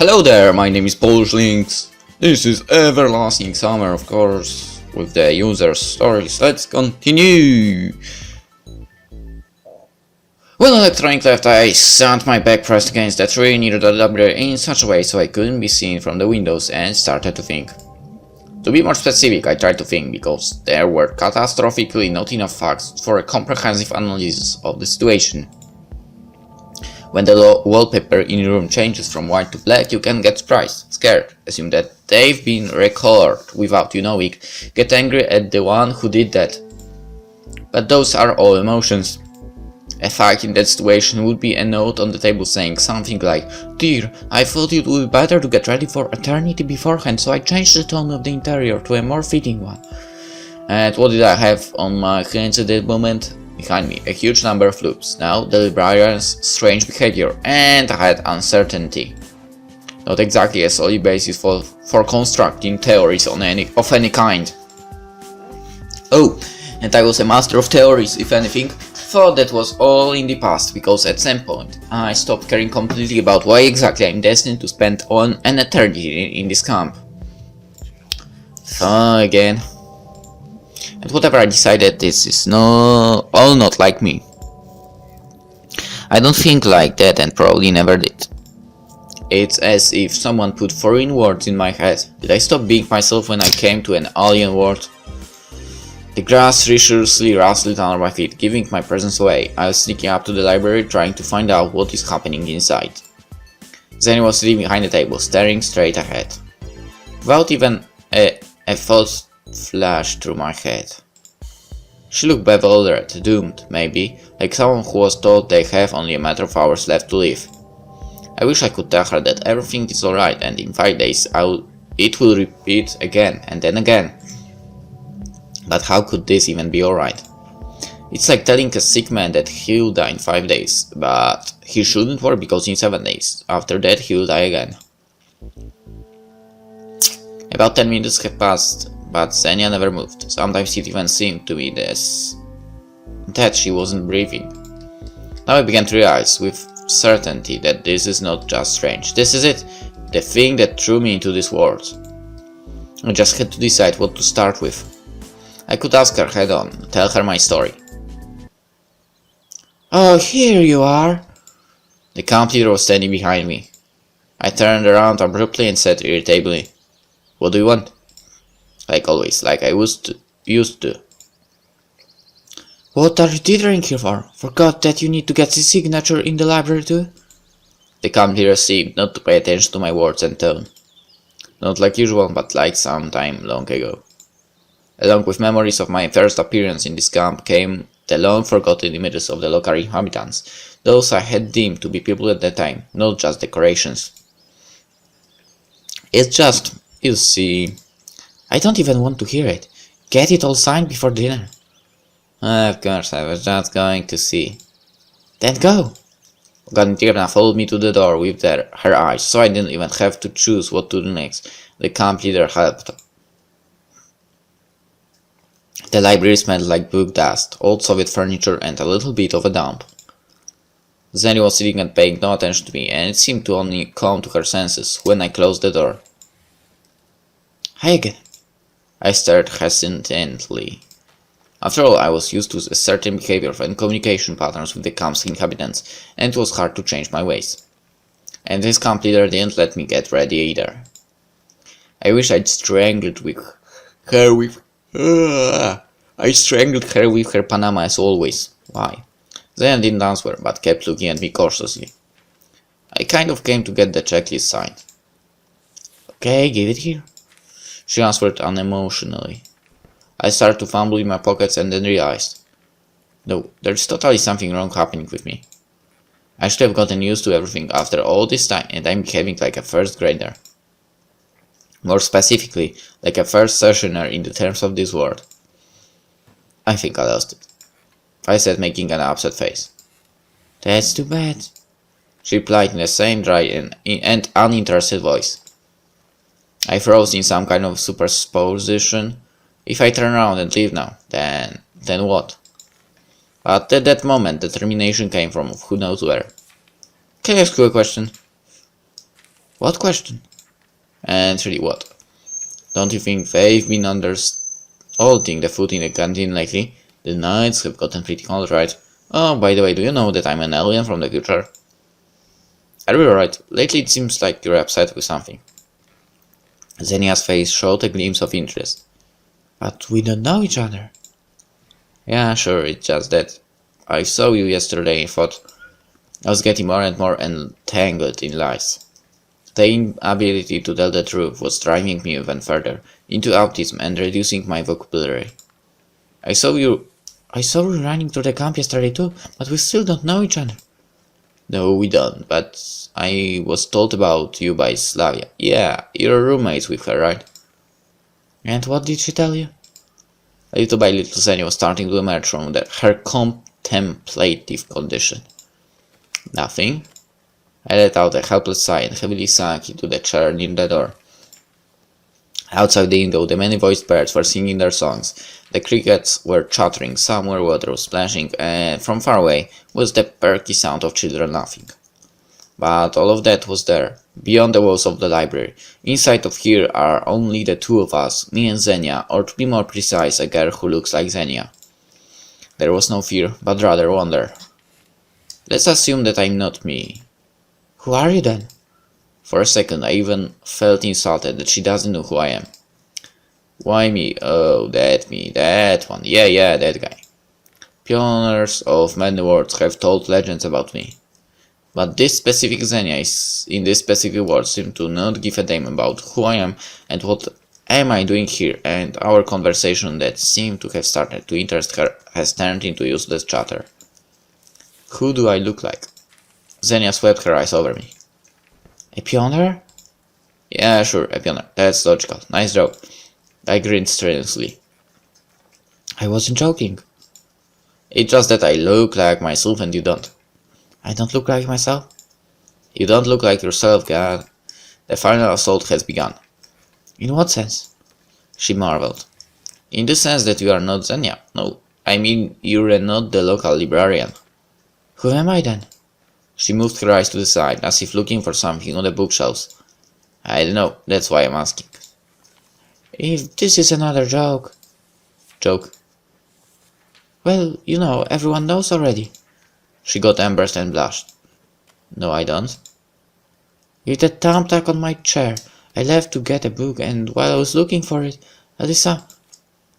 Hello there, my name is PolishLynx. This is Everlasting Summer, of course, with the user's stories. Let's continue! When electronic left, I sat my back pressed against the tree near the library in such a way so I couldn't be seen from the windows and started to think. To be more specific, I tried to think because there were catastrophically not enough facts for a comprehensive analysis of the situation. When the wallpaper in your room changes from white to black, you can get surprised, scared, assume that they've been recolored without you knowing, get angry at the one who did that. But those are all emotions. A fact in that situation would be a note on the table saying something like, "Dear, I thought it would be better to get ready for eternity beforehand, so I changed the tone of the interior to a more fitting one." And what did I have on my hands at that moment? Behind me, a huge number of loops. Now, the librarian's strange behavior, and I had uncertainty. Not exactly a solid basis for constructing theories of any kind. Oh, and I was a master of theories, if anything. Thought that was all in the past, because at some point I stopped caring completely about why exactly I'm destined to spend an eternity in this camp. So again. And whatever I decided, this is all not like me. I don't think like that and probably never did. It's as if someone put foreign words in my head. Did I stop being myself when I came to an alien world? The grass rigorously rustled under my feet, giving my presence away. I was sneaking up to the library, trying to find out what is happening inside. Zhenya was sitting behind the table, staring straight ahead. Without even a thought flashed through my head. She looked bewildered, doomed, maybe, like someone who was told they have only a matter of hours left to live. I wish I could tell her that everything is alright and in 5 days it will repeat again and then again. But how could this even be alright? It's like telling a sick man that he'll die in 5 days, but he shouldn't worry because in 7 days. After that he'll die again. About 10 minutes have passed, but Zhenya never moved. Sometimes it even seemed to me that she wasn't breathing. Now I began to realize with certainty that this is not just strange. This is it, the thing that threw me into this world. I just had to decide what to start with. I could ask her head on, tell her my story. "Oh, here you are!" The camp leader was standing behind me. I turned around abruptly and said irritably, "What do you want?" Like always, like I used to. "What are you dithering here for? Forgot that you need to get the signature in the library too?" The camp leader seemed not to pay attention to my words and tone. Not like usual, but like some time long ago. Along with memories of my first appearance in this camp came the long-forgotten images of the local inhabitants, those I had deemed to be people at that time, not just decorations. "It's just, you see..." "I don't even want to hear it. Get it all signed before dinner." "Of course, I was just going to see." "Then go." Ogantirna followed me to the door with her eyes, so I didn't even have to choose what to do next. The camp leader helped. The library smelled like book dust, old Soviet furniture and a little bit of a dump. Zhenya was sitting and paying no attention to me, and it seemed to only come to her senses when I closed the door. "Hi again." I stared hesitantly. After all, I was used to a certain behavior and communication patterns with the camp's inhabitants, and it was hard to change my ways. And this camp leader didn't let me get ready either. I wish I'd strangled her with her Panama as always. Why? Zhenya didn't answer, but kept looking at me cautiously. I kind of came to get the checklist signed. "Okay, give it here," she answered unemotionally. I started to fumble in my pockets and then realized, no, there's totally something wrong happening with me. I should have gotten used to everything after all this time, and I'm behaving like a first grader. More specifically, like a first sessioner in the terms of this word. "I think I lost it," I said, making an upset face. "That's too bad," she replied in the same dry and uninterested voice. I froze in some kind of superposition. If I turn around and leave now, then what? But at that moment, determination came from who knows where. "Can I ask you a question?" What question? And really what? Don't you think they've been holding the food in the canteen lately? The nights have gotten pretty cold, right? Oh, by the way, do you know that I'm an alien from the future? Are you alright? Lately it seems like you're upset with something. Zenya's face showed a glimpse of interest. But we don't know each other. Yeah, sure, it's just that I saw you yesterday and thought I was getting more and more entangled in lies. The inability to tell the truth was driving me even further into autism and reducing my vocabulary. I saw you running through the camp yesterday too, but we still don't know each other. No, we don't, but I was told about you by Slavia. Yeah, you're roommates with her, right? And what did she tell you? Little by little, Zhenya was starting to emerge from her contemplative condition. Nothing. I let out a helpless sigh and heavily sank into the chair near the door. Outside the window, the many-voiced birds were singing their songs. The crickets were chattering, somewhere water was splashing, and from far away was the perky sound of children laughing. But all of that was there, beyond the walls of the library. Inside of here are only the two of us, me and Zhenya, or to be more precise, a girl who looks like Zhenya. There was no fear, but rather wonder. Let's assume that I'm not me. Who are you then? For a second I even felt insulted that she doesn't know who I am. Why me? Oh, that one. Yeah, that guy. Pioneers of many worlds have told legends about me. But this specific Zhenya is in this specific world seemed to not give a damn about who I am and what am I doing here, and our conversation that seemed to have started to interest her has turned into useless chatter. Who do I look like? Zhenya swept her eyes over me. A pioneer? Yeah, sure, a pioneer. That's logical. Nice joke. I grinned strenuously. I wasn't joking. It's just that I look like myself and you don't. I don't look like myself? You don't look like yourself, God. The final assault has begun. In what sense? She marveled. In the sense that you are not Zhenya. No, I mean you're not the local librarian. Who am I then? She moved her eyes to the side, as if looking for something on the bookshelves. I don't know, that's why I'm asking. If this is another joke... Joke? Well, you know, everyone knows already. She got embarrassed and blushed. No, I don't. With the thumbtack on my chair, I left to get a book, and while I was looking for it, Alyssa...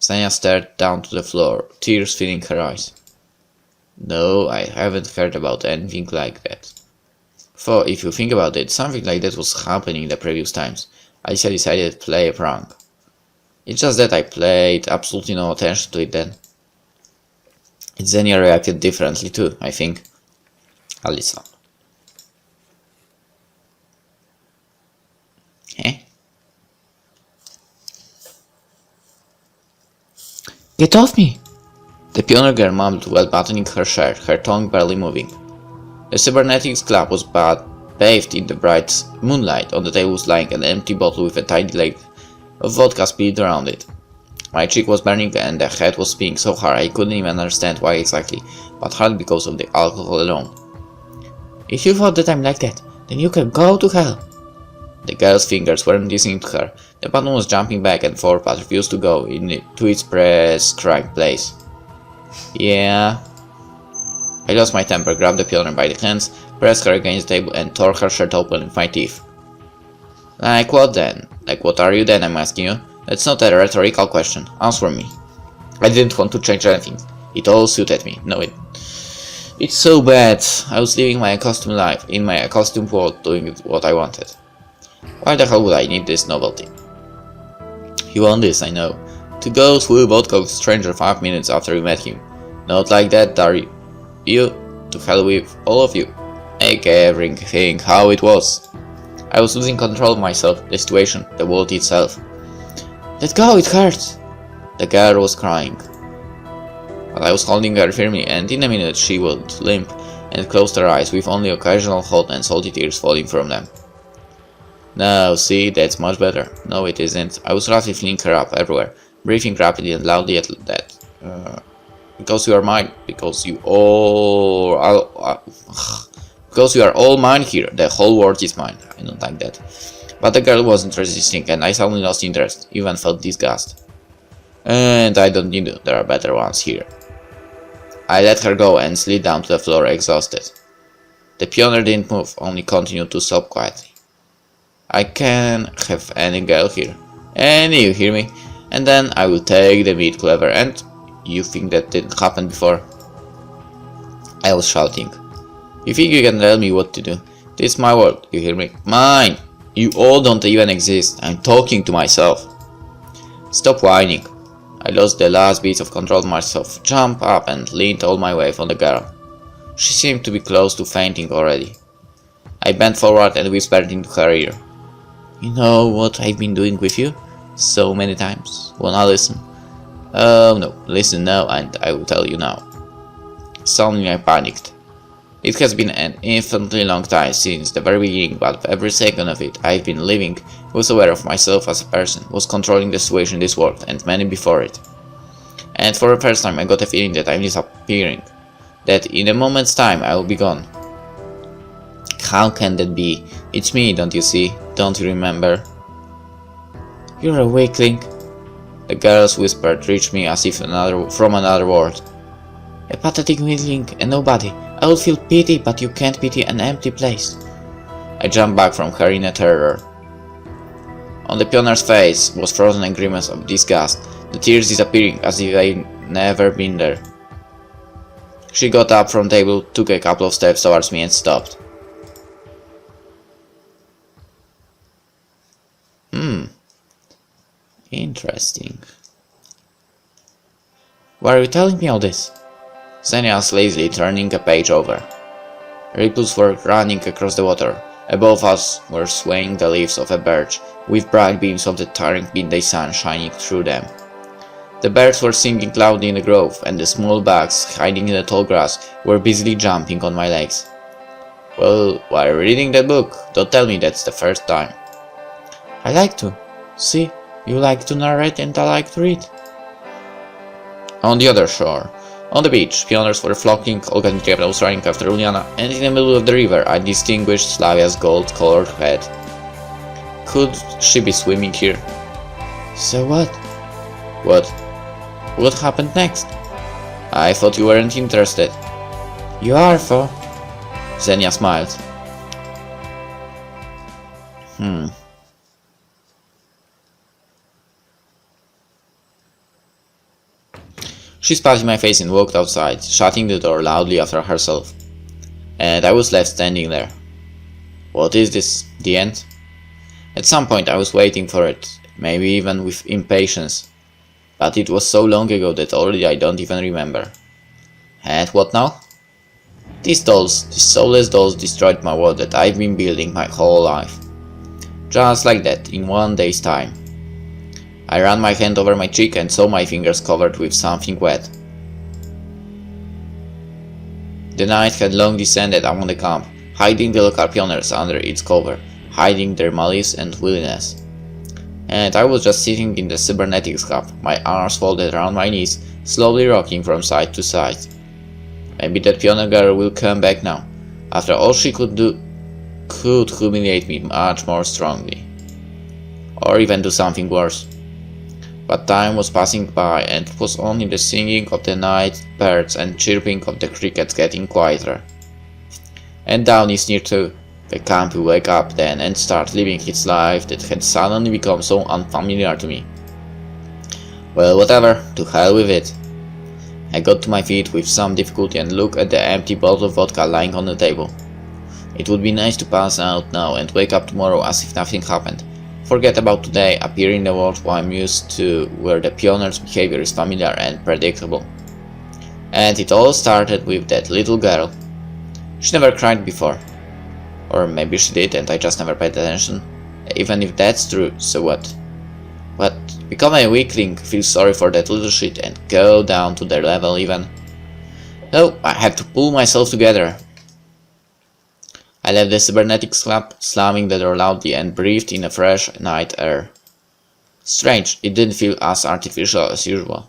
Zhenya stared down to the floor, tears filling her eyes. No, I haven't heard about anything like that. For if you think about it, something like that was happening in the previous times. Alicia decided to play a prank. It's just that I paid absolutely no attention to it then. Zhenya reacted differently too, I think. Alyssa. Eh? Get off me! The pioneer girl mumbled while buttoning her shirt, her tongue barely moving. The cybernetics club was bathed in the bright moonlight. On the table was lying an empty bottle with a tiny lake of vodka spilled around it. My cheek was burning and the head was spinning so hard I couldn't even understand why exactly, but hardly because of the alcohol alone. If you thought that I'm like that, then you can go to hell. The girl's fingers weren't listening to her. The button was jumping back and forth but refused to go to its prescribed place. Yeah. I lost my temper, grabbed the pioneer by the hands, pressed her against the table and tore her shirt open with my teeth. Like what then? Like what are you then, I'm asking you? That's not a rhetorical question. Answer me. I didn't want to change anything. It all suited me. No, it's so bad. I was living my accustomed life, in my accustomed world, doing what I wanted. Why the hell would I need this novelty? You want this, I know. To go through vodka with a stranger 5 minutes after you met him. Not like that, are you? To hell with all of you. Make everything how it was. I was losing control of myself, the situation, the world itself. Let go, it hurts! The girl was crying. But I was holding her firmly, and in a minute she would limp and closed her eyes with only occasional hot and salty tears falling from them. Now, see, that's much better. No, it isn't. I was roughly flinging her up everywhere, breathing rapidly and loudly at that. Because you are mine. Because you all... Because you are all mine here, the whole world is mine. I don't like that. But the girl wasn't resisting, and I suddenly lost interest, even felt disgust. And I don't need you, there are better ones here. I let her go and slid down to the floor, exhausted. The pioneer didn't move, only continued to sob quietly. I can have any girl here. Any, you hear me? And then I will take the meat, clever, and you think that didn't happen before? I was shouting. You think you can tell me what to do? This is my world, you hear me? Mine! You all don't even exist. I'm talking to myself. Stop whining. I lost the last bits of control of myself, jumped up and leaned all my weight on the girl. She seemed to be close to fainting already. I bent forward and whispered into her ear. You know what I've been doing with you? So many times. Wanna listen? Oh no, listen now and I will tell you now. Suddenly I panicked. It has been an infinitely long time since the very beginning, but every second of it I've been living was aware of myself as a person, was controlling the situation in this world and many before it. And for the first time I got a feeling that I'm disappearing, that in a moment's time I will be gone. How can that be? It's me, don't you see? Don't you remember? You're a weakling. The girl's whisper reached me as if from another world. A pathetic weakling, a nobody. I would feel pity, but you can't pity an empty place. I jumped back from her in a terror. On the pioneer's face was frozen a grimace of disgust, the tears disappearing as if they'd never been there. She got up from the table, took a couple of steps towards me and stopped. Interesting. Why are you telling me all this? Zhenya asked lazily, turning a page over. Ripples were running across the water. Above us were swaying the leaves of a birch, with bright beams of the tiring midday sun shining through them. The birds were singing loudly in the grove, and the small bugs, hiding in the tall grass, were busily jumping on my legs. Well, while reading that book, don't tell me that's the first time. I like to. See, you like to narrate and I like to read. On the other shore, on the beach, pioneers were flocking, all kind of capitals running after Uliana, and in the middle of the river I distinguished Slavia's gold-colored head. Could she be swimming here? So what? What? What happened next? I thought you weren't interested. You are, for. Zhenya smiled. She spat in my face and walked outside, shutting the door loudly after herself. And I was left standing there. What is this? The end? At some point I was waiting for it, maybe even with impatience. But it was so long ago that already I don't even remember. And what now? These dolls, these soulless dolls destroyed my world that I've been building my whole life. Just like that, in one day's time. I ran my hand over my cheek and saw my fingers covered with something wet. The night had long descended upon the camp, hiding the local pioneers under its cover, hiding their malice and willingness. And I was just sitting in the cybernetics hub, my arms folded around my knees, slowly rocking from side to side. Maybe that pioneer girl will come back now. After all she could do, could humiliate me much more strongly. Or even do something worse. But time was passing by, and it was only the singing of the night birds and chirping of the crickets getting quieter. And down is near too. The camp will wake up then and start living its life that had suddenly become so unfamiliar to me. Well, whatever, to hell with it. I got to my feet with some difficulty and looked at the empty bottle of vodka lying on the table. It would be nice to pass out now and wake up tomorrow as if nothing happened. Forget about today, appear in the world where I'm used to, where the pioneer's behavior is familiar and predictable. And it all started with that little girl. She never cried before. Or maybe she did and I just never paid attention. Even if that's true, so what? But become a weakling, feel sorry for that little shit and go down to their level even. No, I had to pull myself together. I left the cybernetics lab, slamming the door loudly, and breathed in the fresh night air. Strange, it didn't feel as artificial as usual.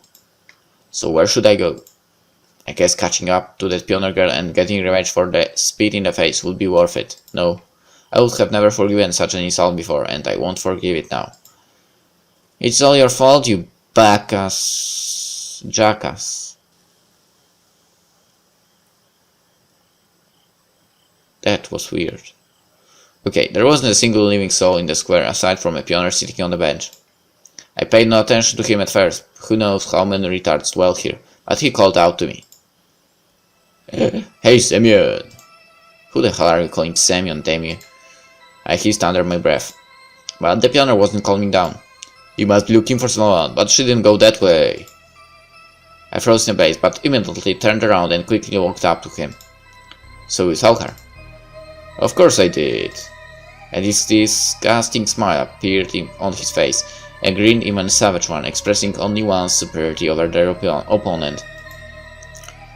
So where should I go? I guess catching up to that pioneer girl and getting revenge for the spit in the face would be worth it. No, I would have never forgiven such an insult before, and I won't forgive it now. It's all your fault, you jackass. That was weird. Okay, there wasn't a single living soul in the square aside from a pioneer sitting on the bench. I paid no attention to him at first. Who knows how many retards dwell here, but he called out to me. Hey, Semyon! Who the hell are you calling Semyon, damn you? I hissed under my breath. But the pioneer wasn't calming down. You must be looking for someone, but she didn't go that way. I froze in place, but immediately turned around and quickly walked up to him. So you saw her? Of course I did. And his disgusting smile appeared on his face, a grin, even a savage one, expressing only one's superiority over their opponent.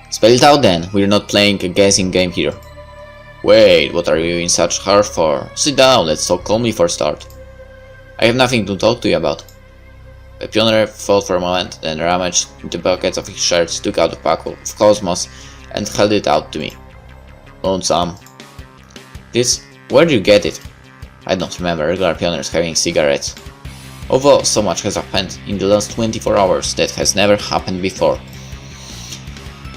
Spell it out then, we're not playing a guessing game here. Wait, what are you in such hurry for? Sit down, let's talk calmly for a start. I have nothing to talk to you about. The pioneer thought for a moment, then rummaged into the pockets of his shirts, took out a pack of Cosmos, and held it out to me. Want some? This? Where did you get it? I don't remember regular pioneers having cigarettes. Although so much has happened in the last 24 hours that has never happened before.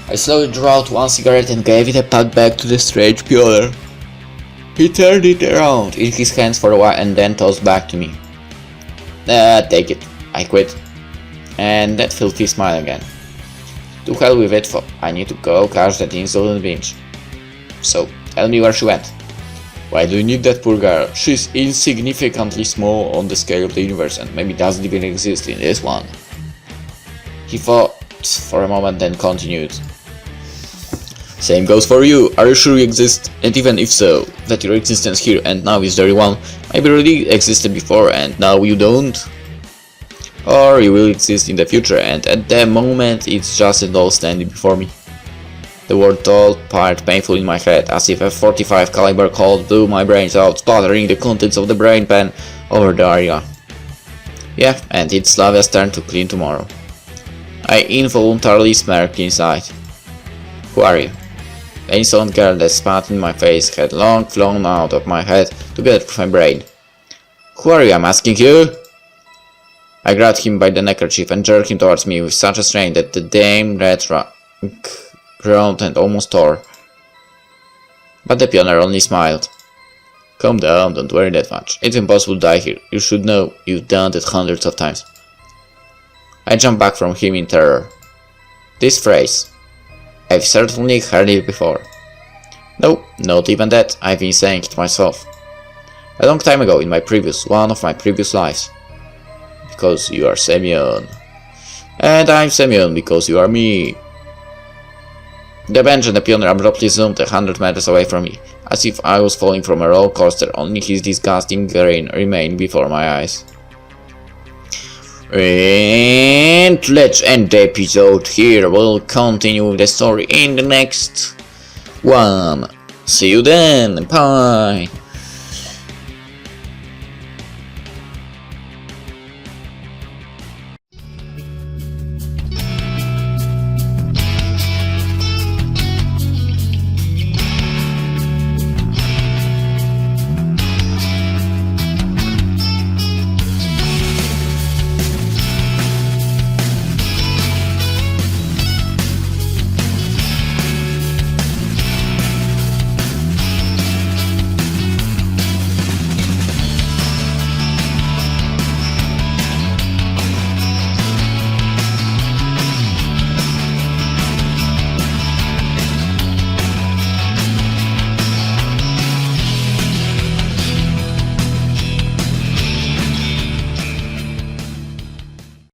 I slowly drew out one cigarette and gave it a pat back to the strange pioneer. He turned it around in his hands for a while and then tossed back to me. Take it. I quit. And that filthy smile again. To hell with it, I need to go catch that insolent bitch. So, tell me where she went. Why do you need that poor girl? She's insignificantly small on the scale of the universe and maybe doesn't even exist in this one. He thought for a moment, then continued. Same goes for you. Are you sure you exist? And even if so, that your existence here and now is the real one, maybe really existed before and now you don't? Or you will exist in the future and at the moment it's just a doll standing before me. The word doll piled painful in my head, as if a 45 caliber Colt blew my brains out, splattering the contents of the brain pan over the area. Yeah, and it's Slavia's turn to clean tomorrow. I involuntarily smirked inside. Who are you? The insolent girl that spat in my face had long flown out of my head together with my brain. Who are you, I'm asking you? I grabbed him by the neckerchief and jerked him towards me with such a strain that the damn red rug groaned and almost tore. But the pioneer only smiled. Calm down, don't worry that much. It's impossible to die here. You should know, you've done it hundreds of times. I jumped back from him in terror. This phrase. I've certainly heard it before. No, not even that, I've been saying it myself. A long time ago in one of my previous lives. Because you are Semyon. And I'm Semyon because you are me. The bench and the pioneer abruptly zoomed 100 meters away from me, as if I was falling from a roller coaster, only his disgusting grin remained before my eyes. And let's end the episode here. We'll continue with the story in the next one. See you then. Bye.